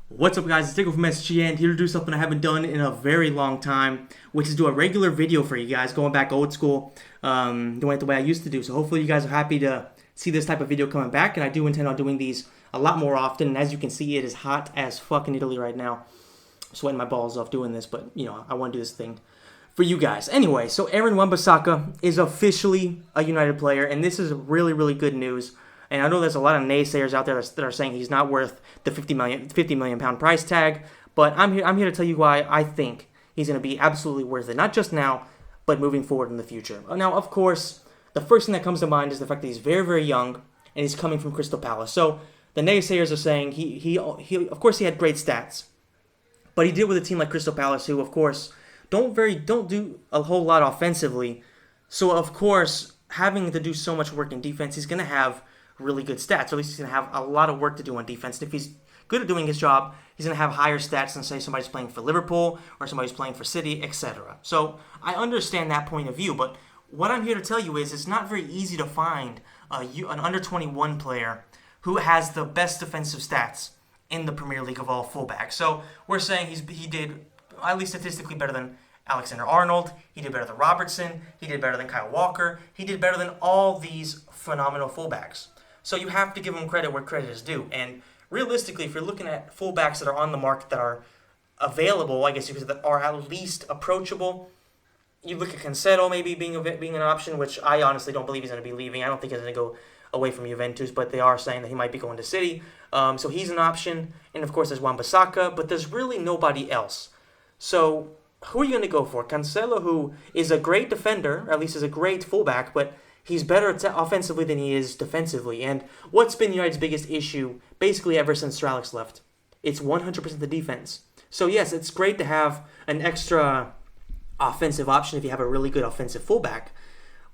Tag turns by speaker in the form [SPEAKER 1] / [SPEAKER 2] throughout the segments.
[SPEAKER 1] What's up, guys? It's Tickle from SGN here to do something I haven't done in a very long time, which is do a regular video for you guys, going back old school, doing it the way I used to do. So hopefully you guys are happy to see this type of video coming back, and I do intend on doing these a lot more often. And as you can see, it is hot as fuck in Italy right now. I'm sweating my balls off doing this, but I want to do this thing for you guys. Anyway, so Wan-Bissaka is officially a United player, and this is really, really good news. And I know there's a lot of naysayers out there that are saying he's not worth the 50 million pound price tag, but I'm here to tell you why I think he's going to be absolutely worth it, not just now, but moving forward in the future. Now, of course, the first thing that comes to mind is the fact that he's very, very young and he's coming from Crystal Palace. So the naysayers are saying he of course he had great stats, but he did with a team like Crystal Palace, who of course don't do a whole lot offensively. So of course, having to do so much work in defense, he's going to have really good stats. Or at least he's going to have a lot of work to do on defense. And if he's good at doing his job, he's going to have higher stats than, say, somebody's playing for Liverpool or somebody's playing for City, etc. So I understand that point of view, but what I'm here to tell you is it's not very easy to find an under-21 player who has the best defensive stats in the Premier League of all fullbacks. So we're saying he did at least statistically better than Alexander-Arnold, he did better than Robertson, he did better than Kyle Walker, he did better than all these phenomenal fullbacks. So you have to give him credit where credit is due. And realistically, if you're looking at fullbacks that are on the market that are available, I guess you could say that are at least approachable, you look at Cancelo maybe being an option, which I honestly don't believe he's going to be leaving. I don't think he's going to go away from Juventus, but they are saying that he might be going to City. So he's an option. And of course, there's Wan-Bissaka, but there's really nobody else. So who are you going to go for? Cancelo, who is a great defender, or at least is a great fullback, but he's better offensively than he is defensively. And what's been United's biggest issue, basically ever since Sir Alex left? It's 100% the defense. So yes, it's great to have an extra offensive option if you have a really good offensive fullback,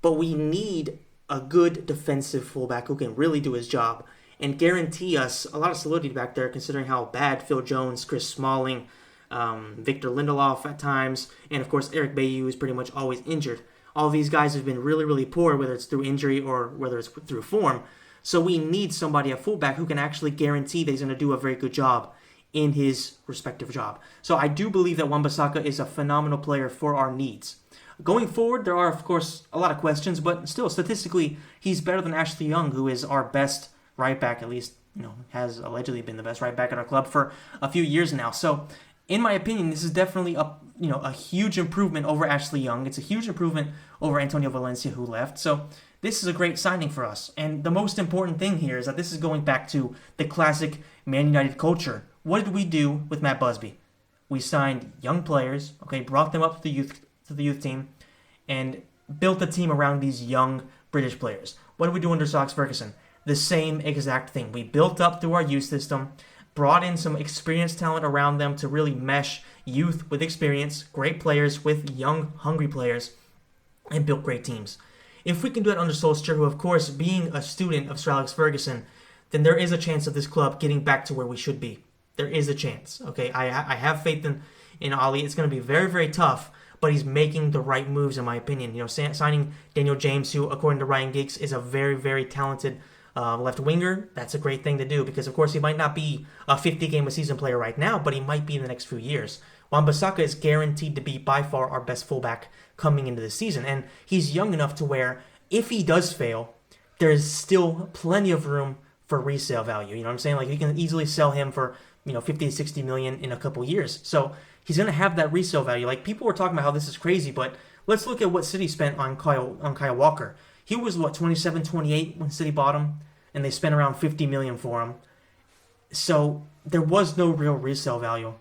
[SPEAKER 1] but we need a good defensive fullback who can really do his job and guarantee us a lot of solidity back there, considering how bad Phil Jones, Chris Smalling, Victor Lindelof at times, and of course Eric Bailly is pretty much always injured. All these guys have been really, really poor, whether it's through injury or whether it's through form. So we need somebody at fullback who can actually guarantee that he's going to do a very good job in his respective job. So I do believe that Wan-Bissaka is a phenomenal player for our needs. Going forward, there are, of course, a lot of questions, but still, statistically, he's better than Ashley Young, who is our best right back, at least, has allegedly been the best right back at our club for a few years now. So in my opinion, this is definitely a huge improvement over Ashley Young. It's a huge improvement over Antonio Valencia, who left. So this is a great signing for us. And the most important thing here is that this is going back to the classic Man United culture. What did we do with Matt Busby? We signed young players, brought them up to the youth team, and built the team around these young British players. What did we do under Sir Alex Ferguson? The same exact thing. We built up through our youth system, brought in some experienced talent around them to really mesh youth with experience, great players with young, hungry players, and built great teams. If we can do it under Solskjaer, who, of course, being a student of Sir Alex Ferguson, then there is a chance of this club getting back to where we should be. There is a chance. I have faith in Ollie. It's going to be very, very tough, but he's making the right moves, in my opinion. Signing Daniel James, who, according to Ryan Giggs, is a very, very talented left winger. That's a great thing to do because, of course, he might not be a 50-game-a-season player right now, but he might be in the next few years. Wan-Bissaka is guaranteed to be by far our best fullback coming into the season, and he's young enough to where if he does fail, there is still plenty of room for resale value. You know what I'm saying? Like, you can easily sell him for 50 to 60 million in a couple years. So he's going to have that resale value. Like, people were talking about how this is crazy, but let's look at what City spent on Kyle Walker. He was 27, 28 when City bought him, and they spent around 50 million for him. So there was no real resale value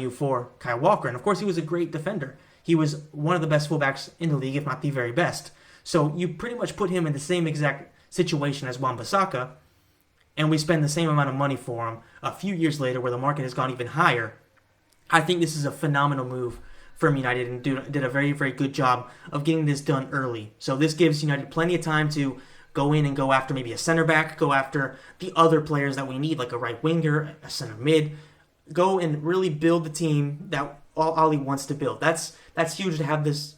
[SPEAKER 1] for Kyle Walker. And of course, he was a great defender. He was one of the best fullbacks in the league, if not the very best. So you pretty much put him in the same exact situation as Wan-Bissaka, and we spend the same amount of money for him a few years later where the market has gone even higher. I think this is a phenomenal move from United and did a very, very good job of getting this done early. So this gives United plenty of time to go in and go after maybe a center back, go after the other players that we need, like a right winger, a center mid. Go and really build the team that Ollie wants to build. That's huge to have this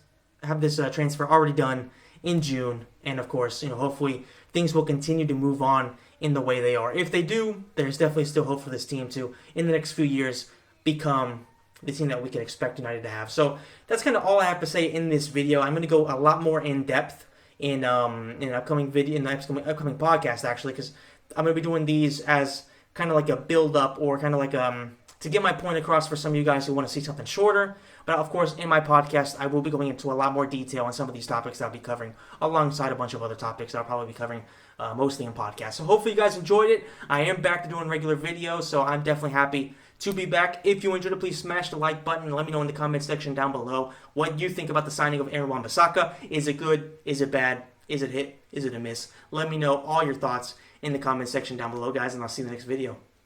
[SPEAKER 1] transfer already done in June, and of course, hopefully things will continue to move on in the way they are. If they do, there's definitely still hope for this team to, in the next few years, become the team that we can expect United to have. So that's kind of all I have to say in this video. I'm going to go a lot more in depth in an upcoming video, in the upcoming podcast, actually, because I'm going to be doing these as kind of like a build up, or kind of like to get my point across for some of you guys who want to see something shorter. But of course, in my podcast, I will be going into a lot more detail on some of these topics that I'll be covering, alongside a bunch of other topics that I'll probably be covering mostly in podcasts. So hopefully you guys enjoyed it. I am back to doing regular videos, so I'm definitely happy to be back. If you enjoyed it, please smash the like button and let me know in the comment section down below what you think about the signing of Aaron Wan-Bissaka. Is it good? Is it bad? Is it hit? Is it a miss? Let me know all your thoughts in the comment section down below, guys, and I'll see you in the next video.